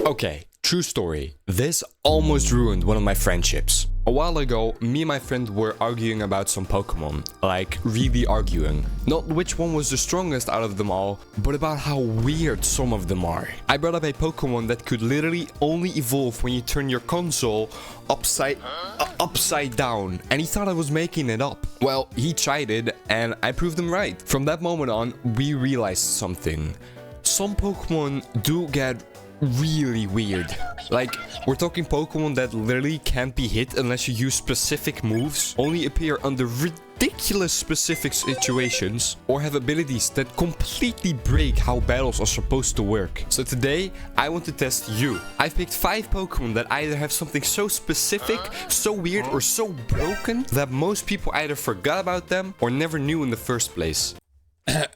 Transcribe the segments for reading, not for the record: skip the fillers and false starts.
Okay, true story. This almost ruined one of my friendships. A while ago, me and my friend were arguing about some Pokémon. Like, really arguing. Not which one was the strongest out of them all, but about how weird some of them are. I brought up a Pokémon that could literally only evolve when you turn your console upside down, and he thought I was making it up. Well, he tried it, and I proved him right. From that moment on, we realized something. Some Pokémon do get really weird. Like, we're talking Pokemon that literally can't be hit unless you use specific moves, only appear under ridiculous specific situations, or have abilities that completely break how battles are supposed to work. So today, I want to test you. I've picked 5 Pokemon that either have something so specific, so weird, or so broken that most people either forgot about them or never knew in the first place.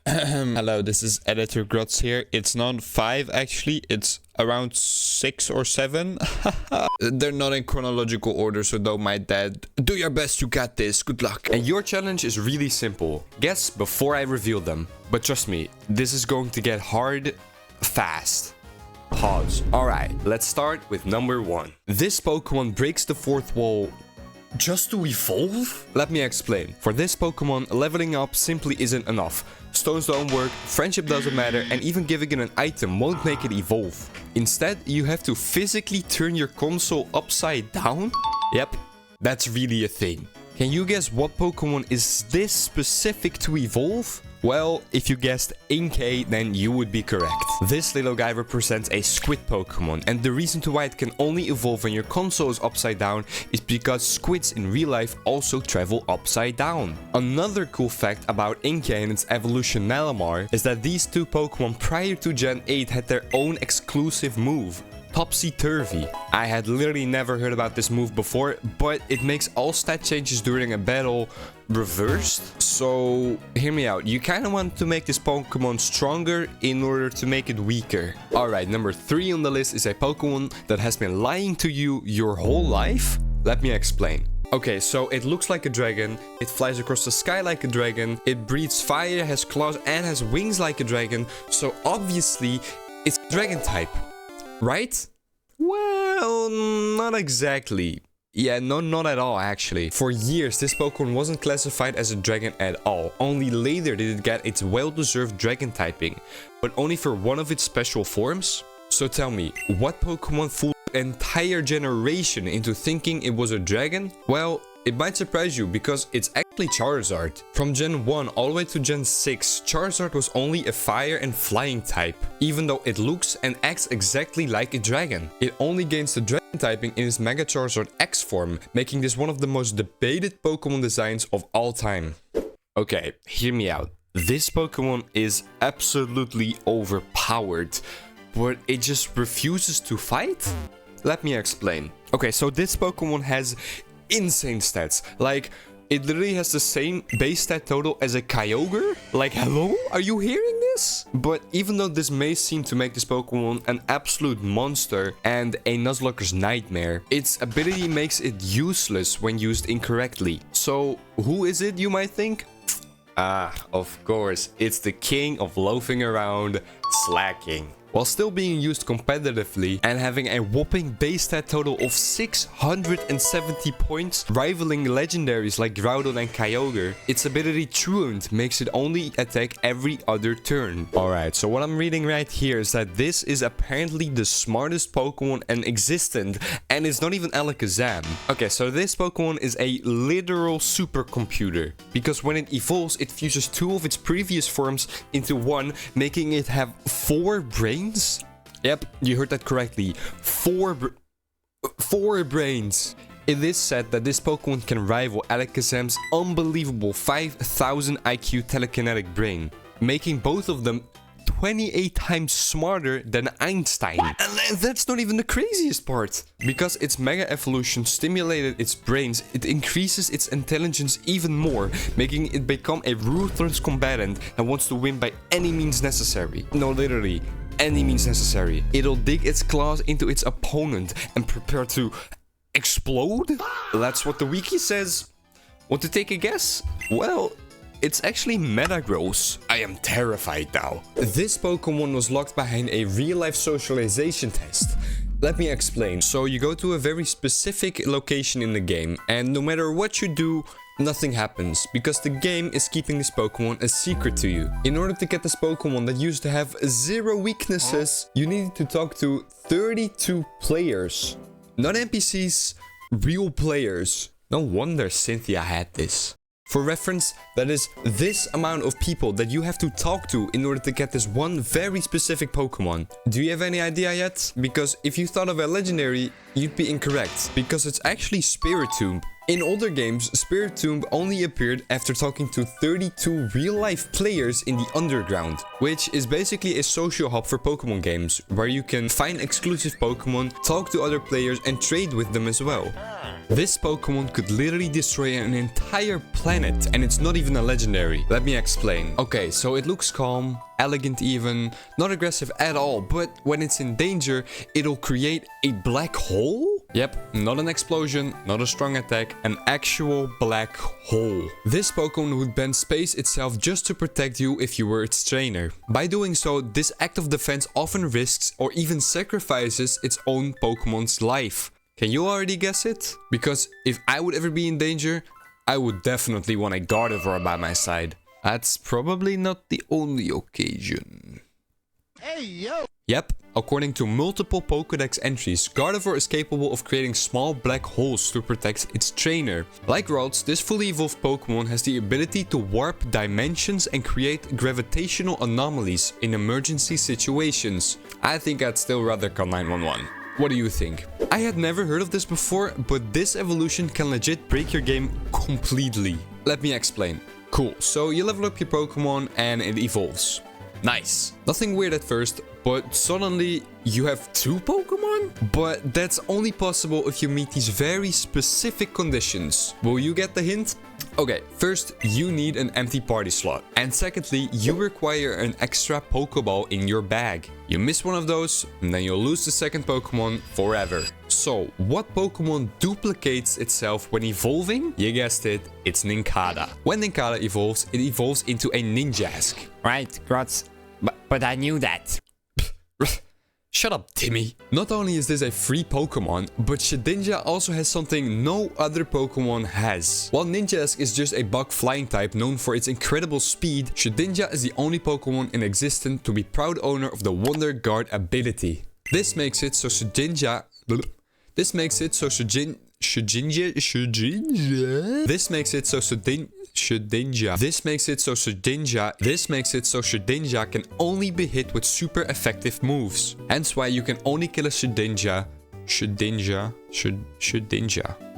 Hello, this is editor Grotz here. It's not 5 actually, it's around 6 or 7. They're not in chronological order, so don't mind that. Do your best, you got this, good luck. And your challenge is really simple. Guess before I reveal them. But trust me, this is going to get hard fast. Pause. Alright, let's start with number 1. This Pokemon breaks the fourth wall just to evolve? Let me explain. For this Pokemon, leveling up simply isn't enough. Stones don't work, friendship doesn't matter, and even giving it an item won't make it evolve. Instead, you have to physically turn your console upside down? Yep, that's really a thing. Can you guess what Pokemon is this specific to evolve? Well, if you guessed Inkay, then you would be correct. This little guy represents a squid Pokemon, and the reason to why it can only evolve when your console is upside down is because squids in real life also travel upside down. Another cool fact about Inkay and its evolution Malamar is that these two Pokemon prior to Gen 8 had their own exclusive move. Topsy-turvy. I had literally never heard about this move before, but it makes all stat changes during a battle reversed. So hear me out, you kind of want to make this Pokemon stronger in order to make it weaker. Alright, number 3 on the list is a Pokemon that has been lying to you your whole life. Let me explain. Okay, so it looks like a dragon, it flies across the sky like a dragon, it breathes fire, has claws and has wings like a dragon, so obviously it's dragon type. Right? Well, not exactly. Yeah, no, not at all actually. For years, this Pokemon wasn't classified as a dragon at all. Only later did it get its well-deserved dragon typing, but only for one of its special forms. So tell me, what Pokemon fooled an entire generation into thinking it was a dragon? Well, it might surprise you because it's actually Charizard. From Gen 1 all the way to Gen 6, Charizard was only a fire and flying type, even though it looks and acts exactly like a dragon. It only gains the dragon typing in its Mega Charizard X form, making this one of the most debated Pokemon designs of all time. Okay, hear me out. This Pokemon is absolutely overpowered, but it just refuses to fight? Let me explain. Okay, so this Pokemon has insane stats. Like, it literally has the same base stat total as a Kyogre. Like, hello? Are you hearing this? But even though this may seem to make this Pokemon an absolute monster and a Nuzlocke's nightmare, its ability makes it useless when used incorrectly. So, who is it, you might think? Ah, of course, it's the king of loafing around, slacking. While still being used competitively and having a whopping base stat total of 670 points, rivaling legendaries like Groudon and Kyogre, its ability Truant makes it only attack every other turn. Alright, so what I'm reading right here is that this is apparently the smartest Pokemon in existence, and it's not even Alakazam. Okay, so this Pokemon is a literal supercomputer, because when it evolves, it fuses 2 of its previous forms into one, making it have 4 brains. Yep, you heard that correctly. 4 brains. It is said that this Pokemon can rival Alakazam's unbelievable 5000 IQ telekinetic brain, making both of them 28 times smarter than Einstein. And that's not even the craziest part. Because its Mega Evolution stimulated its brains, it increases its intelligence even more, making it become a ruthless combatant that wants to win by any means necessary. No, literally, any means necessary. It'll dig its claws into its opponent and prepare to explode? That's what the wiki says. Want to take a guess? Well, it's actually Metagross. I am terrified now. This Pokemon was locked behind a real-life socialization test. Let me explain. So you go to a very specific location in the game, and no matter what you do, nothing happens, because the game is keeping this Pokemon a secret to you. In order to get this Pokemon that used to have 0 weaknesses, you needed to talk to 32 players. Not NPCs, real players. No wonder Cynthia had this. For reference, that is this amount of people that you have to talk to in order to get this one very specific Pokemon. Do you have any idea yet? Because if you thought of a legendary, you'd be incorrect, because it's actually Spiritomb. In older games, Spiritomb only appeared after talking to 32 real-life players in the underground, which is basically a social hub for Pokemon games, where you can find exclusive Pokemon, talk to other players, and trade with them as well. This Pokemon could literally destroy an entire planet, and it's not even a legendary. Let me explain. Okay, so it looks calm, elegant even, not aggressive at all, but when it's in danger, it'll create a black hole? Yep, not an explosion, not a strong attack, an actual black hole. This Pokemon would bend space itself just to protect you if you were its trainer. By doing so, this act of defense often risks or even sacrifices its own Pokemon's life. Can you already guess it? Because if I would ever be in danger, I would definitely want a Gardevoir by my side. That's probably not the only occasion. Hey, yo! Yep, according to multiple Pokédex entries, Gardevoir is capable of creating small black holes to protect its trainer. Like Grotz, this fully evolved Pokémon has the ability to warp dimensions and create gravitational anomalies in emergency situations. I think I'd still rather call 911. What do you think? I had never heard of this before, but this evolution can legit break your game completely. Let me explain. Cool, so you level up your Pokemon and it evolves. Nice. Nothing weird at first, but suddenly you have 2 Pokemon? But that's only possible if you meet these very specific conditions. Will you get the hint? Okay, first you need an empty party slot. And secondly, you require an extra Pokeball in your bag. You miss one of those, and then you'll lose the second Pokemon forever. So, what Pokemon duplicates itself when evolving? You guessed it, it's Nincada. When Nincada evolves, it evolves into a Ninjask. Right, Grotz. But I knew that. Shut up, Timmy. Not only is this a free Pokemon, but Shedinja also has something no other Pokemon has. While Ninjask is just a bug flying type known for its incredible speed, Shedinja is the only Pokemon in existence to be proud owner of the Wonder Guard ability. This makes it so Shedinja... This makes it so Shedinja can only be hit with super effective moves. Hence why you can only kill a Shedinja.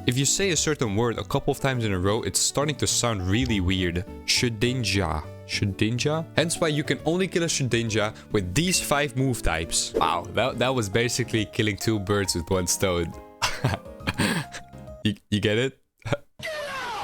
If you say a certain word a couple of times in a row, it's starting to sound really weird. Shedinja. Hence why you can only kill a Shedinja with these 5 move types. Wow, that was basically killing 2 birds with 1 stone. You get it?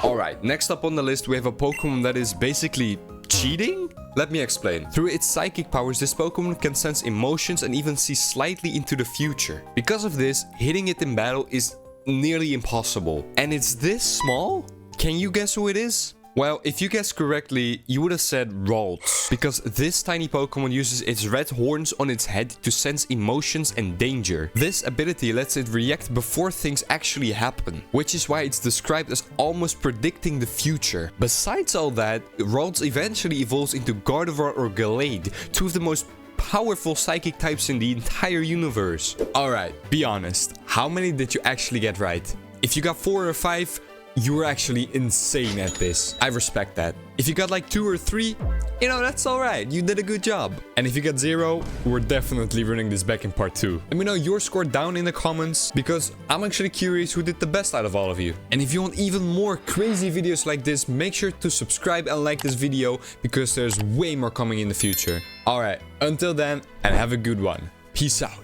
Alright, next up on the list we have a Pokemon that is basically cheating? Let me explain. Through its psychic powers, this Pokemon can sense emotions and even see slightly into the future. Because of this, hitting it in battle is nearly impossible. And it's this small? Can you guess who it is? Well, if you guessed correctly, you would have said Grotz, because this tiny Pokemon uses its red horns on its head to sense emotions and danger. This ability lets it react before things actually happen, which is why it's described as almost predicting the future. Besides all that, Grotz eventually evolves into Gardevoir or Gallade, 2 of the most powerful psychic types in the entire universe. Alright, be honest, how many did you actually get right? If you got 4 or 5, you were actually insane at this. I respect that. If you got like 2 or 3, you know, that's alright. You did a good job. And if you got 0, we're definitely running this back in part 2. Let me know your score down in the comments, because I'm actually curious who did the best out of all of you. And if you want even more crazy videos like this, make sure to subscribe and like this video, because there's way more coming in the future. Alright, until then, and have a good one. Peace out.